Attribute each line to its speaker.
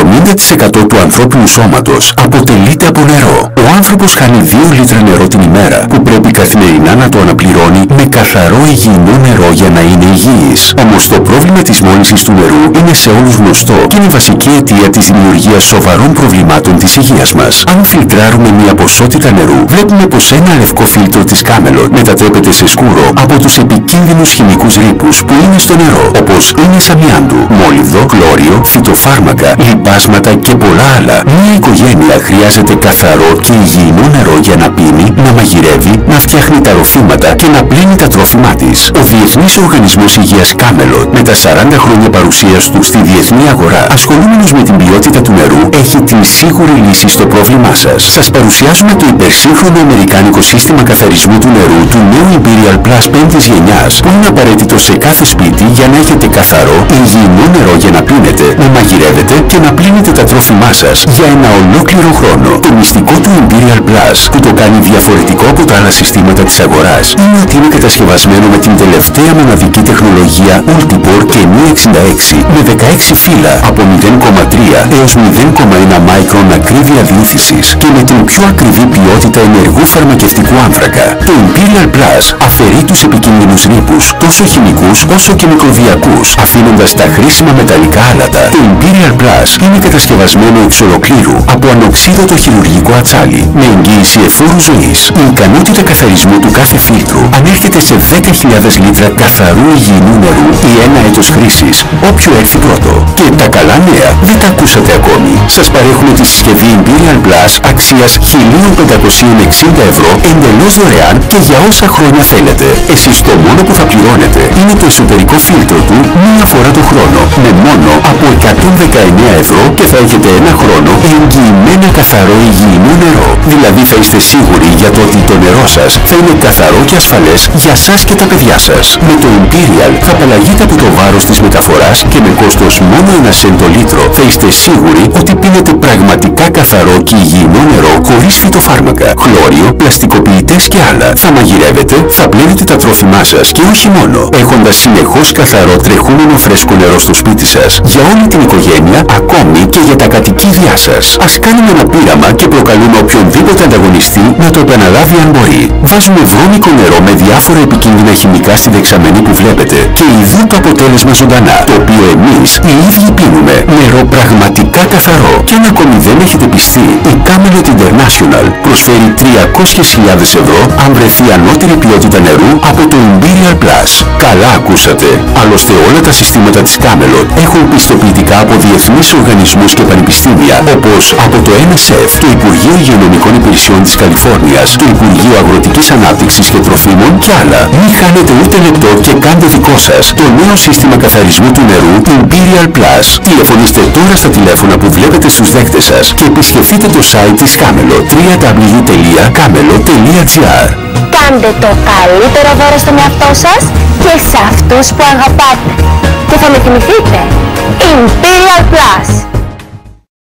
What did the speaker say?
Speaker 1: 70% του ανθρώπινου σώματος αποτελείται από νερό. Ο άνθρωπος χάνει 2 λίτρα νερό την ημέρα, που πρέπει καθημερινά να το αναπληρώνει με καθαρό υγιεινό νερό για να είναι υγιής. Όμως το πρόβλημα της μόλυνσης του νερού είναι σε όλους γνωστό και είναι βασική αιτία της δημιουργίας σοβαρών προβλημάτων της υγείας μας. Αν φιλτράρουμε μια ποσότητα νερού, βλέπουμε πως ένα λευκό φίλτρο της Camelot μετατρέπεται σε σκούρο από τους επικίνδυνους χημικούς ρήπους που είναι στο νερό, όπως ίνες αμοιάντου, μόλιβδο, χλώριο, φυτοφάρμακα, λιπάσματα και πολλά άλλα. Μια οικογένεια χρειάζεται καθαρό και υγιεινό νερό για να πίνει, να μαγειρεύει, να φτιάχνει τα ροφήματα και να πλύνει τα τρόφιμά της. Ο Διεθνής Οργανισμός Υγείας Camelot, με τα 40 χρόνια παρουσίας του στη διεθνή αγορά, ασχολούμενος με την ποιότητα του νερού, έχει την σίγουρη λύση στο πρόβλημά σας. Σας παρουσιάζουμε το υπερσύγχρονο αμερικάνικο σύστημα καθαρισμού του νερού του νέου Imperial Plus 5ης γενιάς, που είναι απαραίτητο σε κάθε σπίτι για να έχετε καθαρό, υγιεινό νερό για να πίνετε, να μαγειρεύετε και να πλύνετε τα τρόφιμά σας για ένα ολόκληρο χρόνο. Το μυστικό του Imperial Plus, που το κάνει διαφορετικό από τα άλλα συστήματα της αγοράς, είναι ότι είναι κατασκευασμένο με την τελευταία μοναδική τεχνολογία Ultipore Kenu 66 με 16 φύλλα από 0,3 έως 0,1 μάικρον ακρίβεια διήθησης και με την πιο ακριβή ποιότητα ενεργού φαρμακευτικού άνθρακα. Το Imperial Plus αφαιρεί τους επικίνδυνους ρήπους, τόσο χημικούς όσο και μικροβιακούς, αφήνοντας τα χρήσιμα μεταλλικά άλατα. Το Imperial Plus είναι κατασκευασμένο εξ ολοκλήρου από ανοξίδωτο χειρουργικό ατσάλι με εγγύηση εφόρου ζωής. Η ικανότητα καθαρισμού του κάθε φίλτρου ανέρχεται σε 10.000 λίτρα καθαρού υγιεινού νερού ή ένα έτος χρήσης, όποιο έρθει πρώτο. Και τα καλά νέα δεν τα ακούσατε ακόμη. Σας παρέχουμε τη συσκευή Imperial Plus αξίας 1.560 ευρώ εντελώς δωρεάν και για όσα χρόνια θέλετε. Εσείς το μόνο που θα πληρώνετε είναι το εσωτερικό φίλτρο του μία φορά το χρόνο με μόνο από 119 ευρώ και θα έχετε ένα χρόνο εγγυημένα καθαρό υγιεινό νερό. Δηλαδή θα είστε σίγουροι για το ότι το νερό σας θα είναι καθαρό και ασφαλές για σας και τα παιδιά σας. Με το Imperial θα απαλλαγείτε από το βάρος της μεταφοράς και με κόστος μόνο 1 σεντ το λίτρο θα είστε σίγουροι ότι πίνετε πραγματικά καθαρό και υγιεινό νερό χωρίς φυτοφάρμακα, χλώριο, πλαστικοποιητές και άλλα. Θα μαγειρεύετε, θα πλύνετε τα τρόφιμά σας και όχι μόνο, έχοντας συνεχώς καθαρό τρεχούμενο φρέσκο νερό στο σπίτι σας για όλη την οικογένεια, ακόμη και για τα κατοικίδια σας. Ας κάνουμε ένα πείραμα και προκαλούμε οποιονδήποτε ανταγωνιστή να το επαναλάβει αν μπορεί. Βάζουμε βρώμικο νερό με διάφορα επικίνδυνα χημικά στη δεξαμενή που βλέπετε και ειδού το αποτέλεσμα ζωντανά, το οποίο εμείς οι ίδιοι πίνουμε. Νερό πραγματικά καθαρό. Και αν ακόμη δεν έχετε πιστεί, η Camelot International προσφέρει 300.000 ευρώ αν βρεθεί ανώτερη ποιότητα νερού από το Imperial Plus. Καλά ακούσατε. Άλλωστε όλα τα συστήματα της Camelot έχουν πιστοποιητικά από διεθνείς οργανισμούς και πανεπιστήμια, όπως από το NSF, το Υπουργείο Υγειονομικών Υπηρεσιών της Καλιφόρνιας, το Υπουργείο Αγροτικής Ανάπτυξης και Τροφίμων και άλλα. Μην χάνετε ούτε λεπτό και κάντε δικό σας το νέο σύστημα καθαρισμού του νερού Imperial Plus. Τηλεφωνήστε τώρα στα τηλέφωνα που βλέπετε στους δέκτες σας και επισκεφτείτε το site της Camelot www.camelot.gr.
Speaker 2: Κάντε το καλύτερο δώρο στον εαυτό σας και σε αυτούς που αγαπάτε και θα με θυμηθείτε. Imperial Plus.